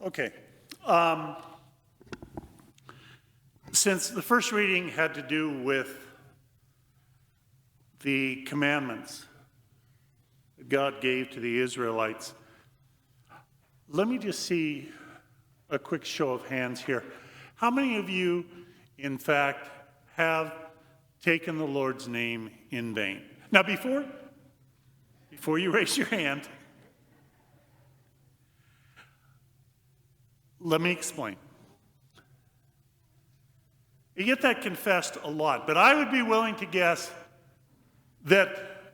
Okay. Since the first reading had to do with the commandments that God gave to the Israelites, let me just see a quick show of hands here. How many of you, in fact, have taken the Lord's name in vain? Now, before you raise your hand, let me explain. You get that confessed a lot, but I would be willing to guess that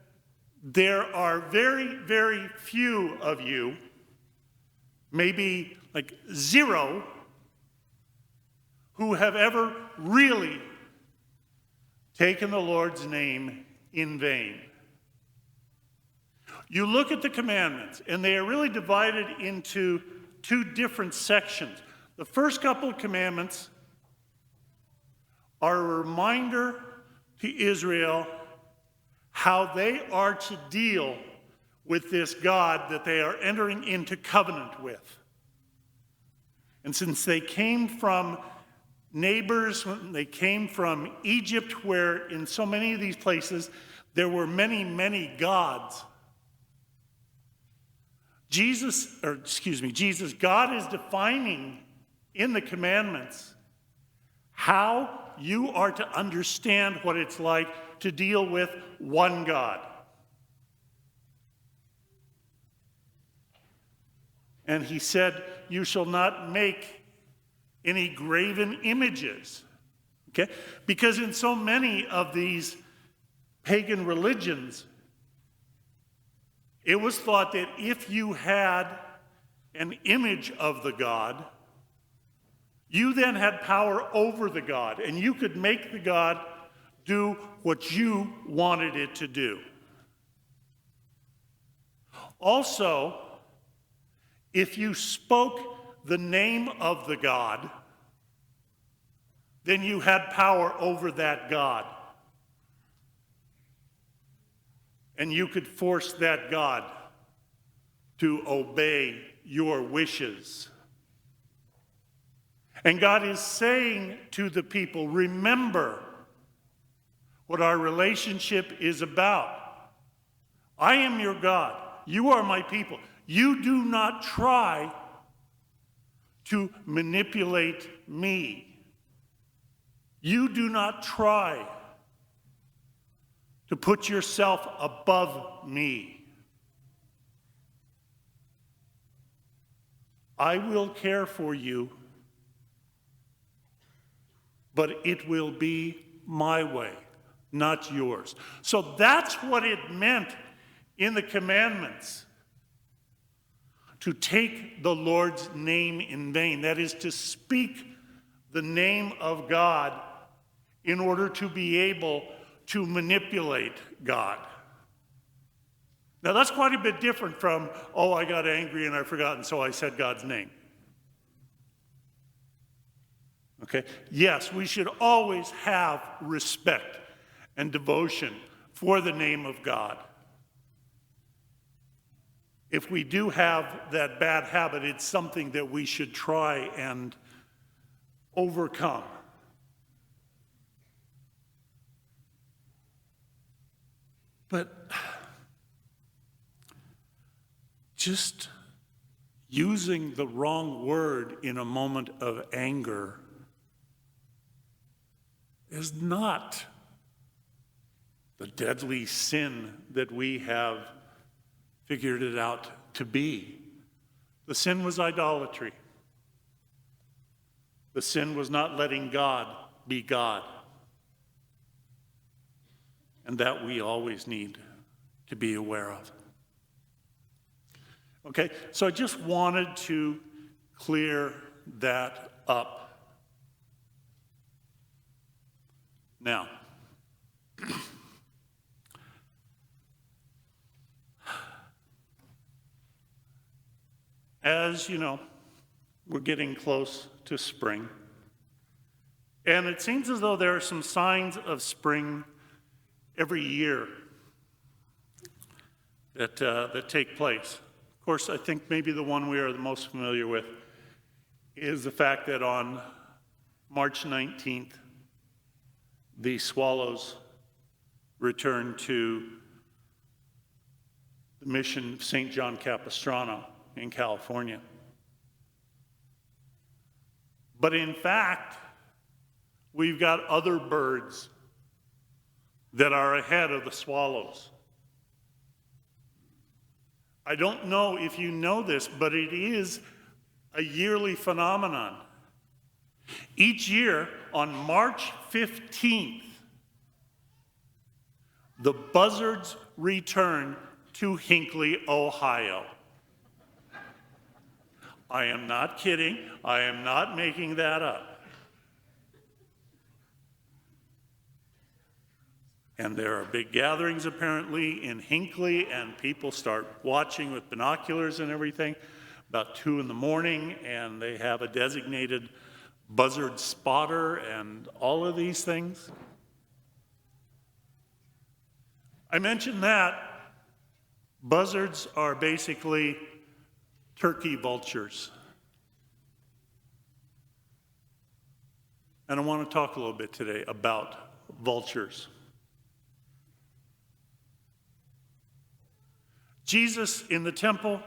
there are very, very few of you, maybe like zero, who have ever really taken the Lord's name in vain. You look at the commandments, and they are really divided into two different sections. The first couple of commandments are a reminder to Israel how they are to deal with this God that they are entering into covenant with. And since they came from neighbors, they came from Egypt, where in so many of these places there were many, many gods. God is defining in the commandments how you are to understand what it's like to deal with one God. And he said, you shall not make any graven images. Okay? Because in so many of these pagan religions, it was thought that if you had an image of the god, you then had power over the god, and you could make the god do what you wanted it to do. Also, if you spoke the name of the god, then you had power over that god. And you could force that God to obey your wishes. And God is saying to the people, remember what our relationship is about. I am your God. You are my people. You do not try to manipulate me. You do not try to put yourself above me. I will care for you, but it will be my way, not yours. So that's what it meant in the commandments, to take the Lord's name in vain. That is, to speak the name of God in order to be able to manipulate God. Now that's quite a bit different from, oh, I got angry and I forgot, and so I said God's name. Okay? Yes, we should always have respect and devotion for the name of God. If we do have that bad habit, it's something that we should try and overcome. But just using the wrong word in a moment of anger is not the deadly sin that we have figured it out to be. The sin was idolatry. The sin was not letting God be God. And that we always need to be aware of. Okay, so I just wanted to clear that up. Now, as you know, we're getting close to spring. And it seems as though there are some signs of spring every year that take place. Of course, I think maybe the one we are the most familiar with is the fact that on March 19th, the swallows returned to the mission of St. John Capistrano in California. But in fact, we've got other birds that are ahead of the swallows. I don't know if you know this, but it is a yearly phenomenon. Each year, on March 15th, the buzzards return to Hinckley, Ohio. I am not kidding. I am not making that up. And there are big gatherings apparently in Hinckley, and people start watching with binoculars and everything about 2 in the morning, and they have a designated buzzard spotter and all of these things. I mentioned that buzzards are basically turkey vultures. And I want to talk a little bit today about vultures. Jesus in the temple,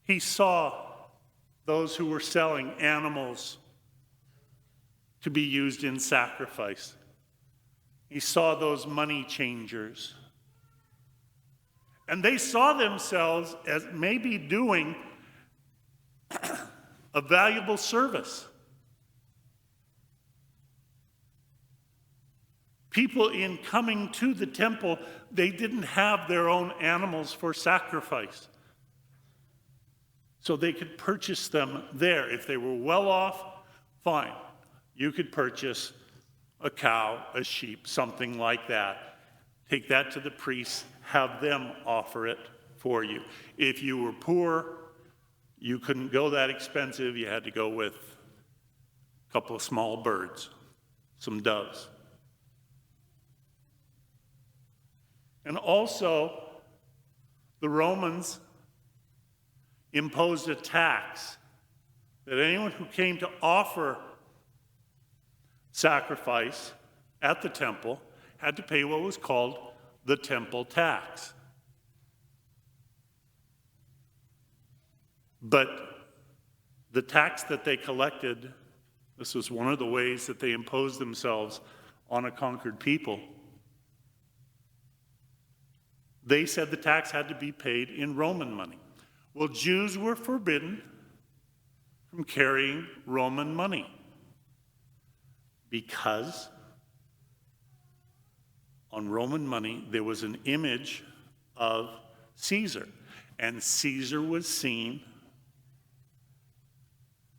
he saw those who were selling animals to be used in sacrifice. He saw those money changers. And they saw themselves as maybe doing a valuable service. People in coming to the temple, they didn't have their own animals for sacrifice. So they could purchase them there. If they were well off, fine. You could purchase a cow, a sheep, something like that. Take that to the priest, have them offer it for you. If you were poor, you couldn't go that expensive. You had to go with a couple of small birds, some doves. And also, the Romans imposed a tax that anyone who came to offer sacrifice at the temple had to pay what was called the temple tax. But the tax that they collected, this was one of the ways that they imposed themselves on a conquered people. They said the tax had to be paid in Roman money. Well, Jews were forbidden from carrying Roman money because on Roman money there was an image of Caesar, and Caesar was seen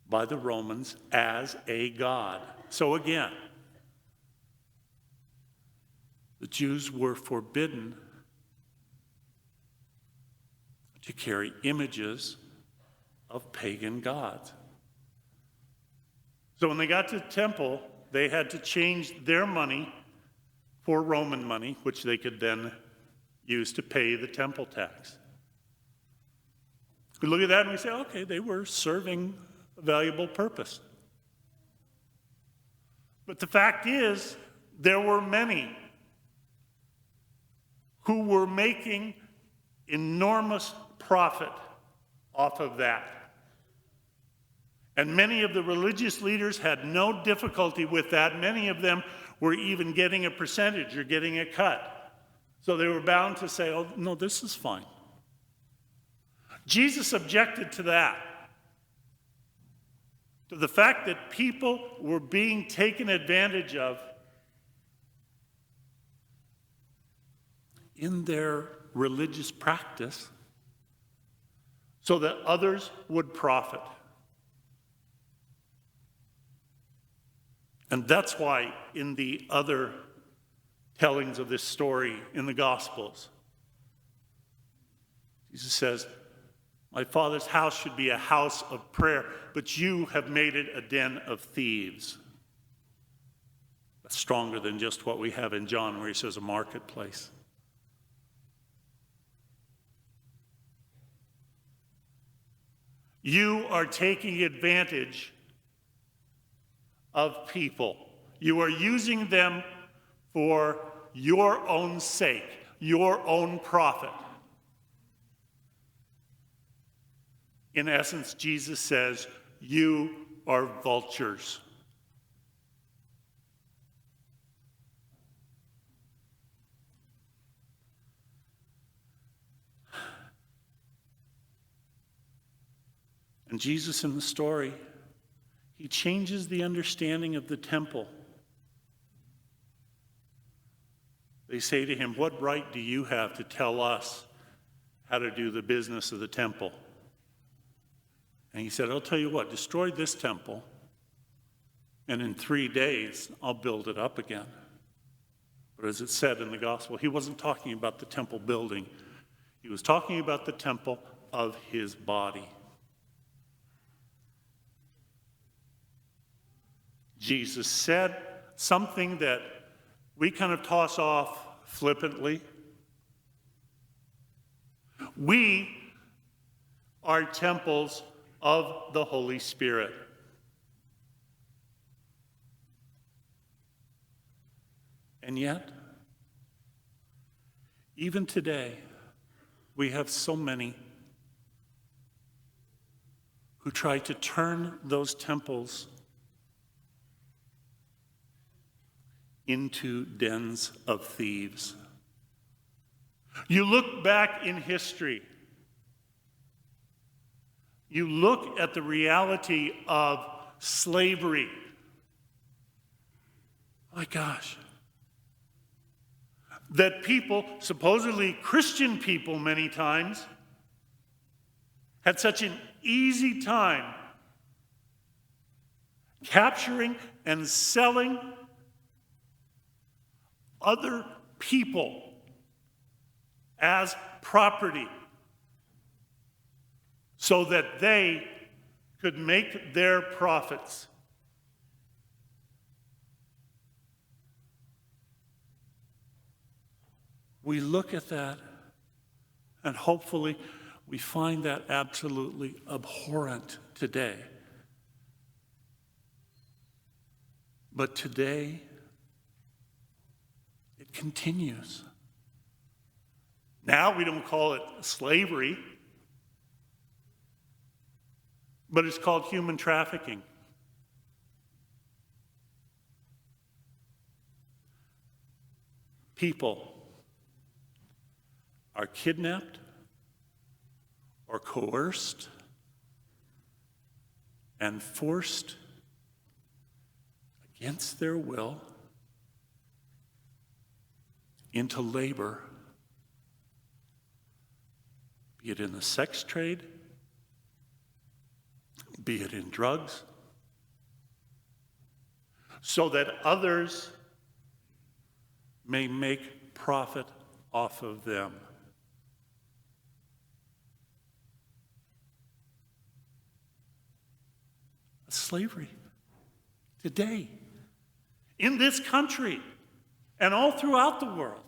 by the Romans as a god. So again, the Jews were forbidden to carry images of pagan gods. So when they got to the temple, they had to change their money for Roman money, which they could then use to pay the temple tax. We look at that and we say, okay, they were serving a valuable purpose. But the fact is, there were many who were making enormous profit off of that. And many of the religious leaders had no difficulty with that. Many of them were even getting a percentage or getting a cut. So they were bound to say, oh, no, this is fine. Jesus objected to that, to the fact that people were being taken advantage of in their religious practice so that others would profit. And that's why in the other tellings of this story in the Gospels, Jesus says, my Father's house should be a house of prayer, but you have made it a den of thieves. That's stronger than just what we have in John where he says a marketplace. You are taking advantage of people. You are using them for your own sake, your own profit. In essence, Jesus says, you are vultures. And Jesus in the story, he changes the understanding of the temple. They say to him, what right do you have to tell us how to do the business of the temple? And he said, I'll tell you what, destroy this temple, and in 3 days, I'll build it up again. But as it said in the gospel, he wasn't talking about the temple building. He was talking about the temple of his body. Jesus said something that we kind of toss off flippantly. We are temples of the Holy Spirit. And yet, even today, we have so many who try to turn those temples into dens of thieves. You look back in history, you look at the reality of slavery. My gosh. That people, supposedly Christian people many times, had such an easy time capturing and selling other people as property so that they could make their profits. We look at that, and hopefully we find that absolutely abhorrent today. But today, it continues. Now we don't call it slavery, but it's called human trafficking. People are kidnapped or coerced and forced against their will into labor, be it in the sex trade, be it in drugs, so that others may make profit off of them. Slavery today in this country and all throughout the world.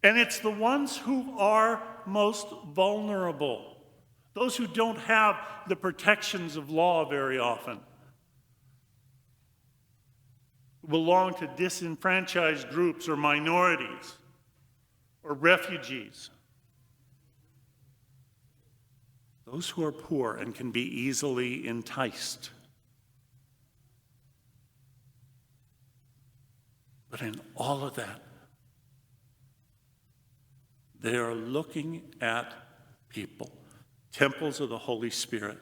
And it's the ones who are most vulnerable, those who don't have the protections of law very often, who belong to disenfranchised groups or minorities or refugees. Those who are poor and can be easily enticed. But in all of that, they are looking at people, temples of the Holy Spirit,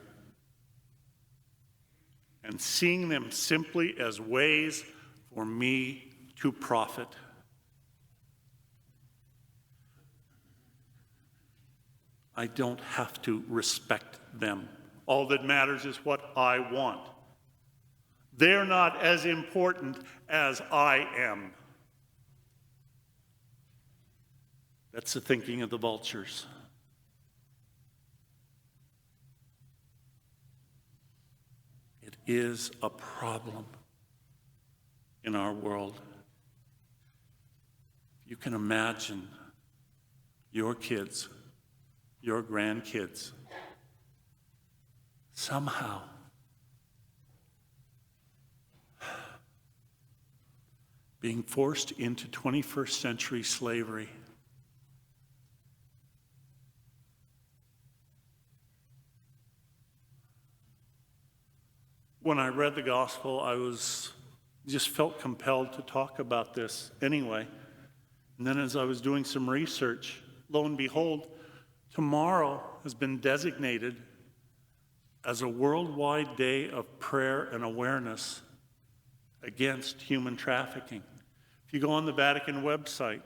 and seeing them simply as ways for me to profit. I don't have to respect them. All that matters is what I want. They're not as important as I am. That's the thinking of the vultures. It is a problem in our world. You can imagine your kids, your grandkids somehow being forced into 21st century slavery. When I read the gospel, I just felt compelled to talk about this anyway. And then as I was doing some research, lo and behold, tomorrow has been designated as a worldwide day of prayer and awareness against human trafficking. If you go on the Vatican website,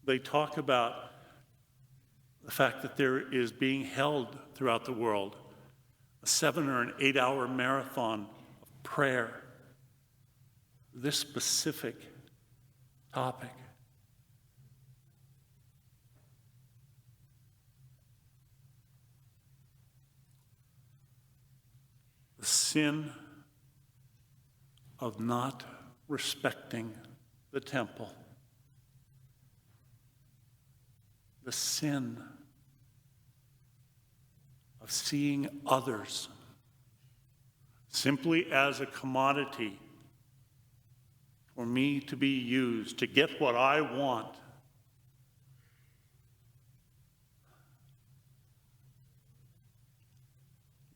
they talk about the fact that there is being held throughout the world a 7 or an 8-hour marathon of prayer, this specific topic. The sin of not respecting the temple. The sin of seeing others simply as a commodity for me to be used to get what I want.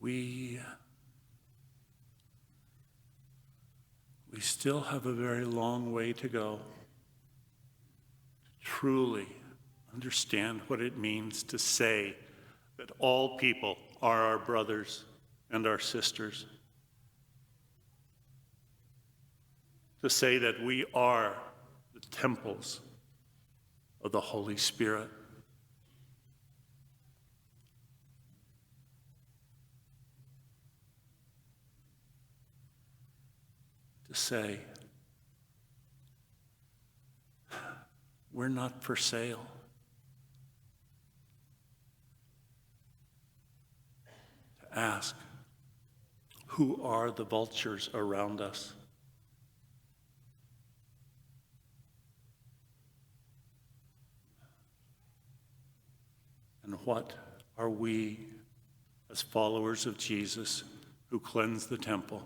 We still have a very long way to go to truly understand what it means to say that all people are our brothers and our sisters. To say that we are the temples of the Holy Spirit. To say, we're not for sale. To ask, who are the vultures around us? And what are we, as followers of Jesus who cleanse the temple,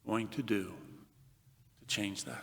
going to do to change that?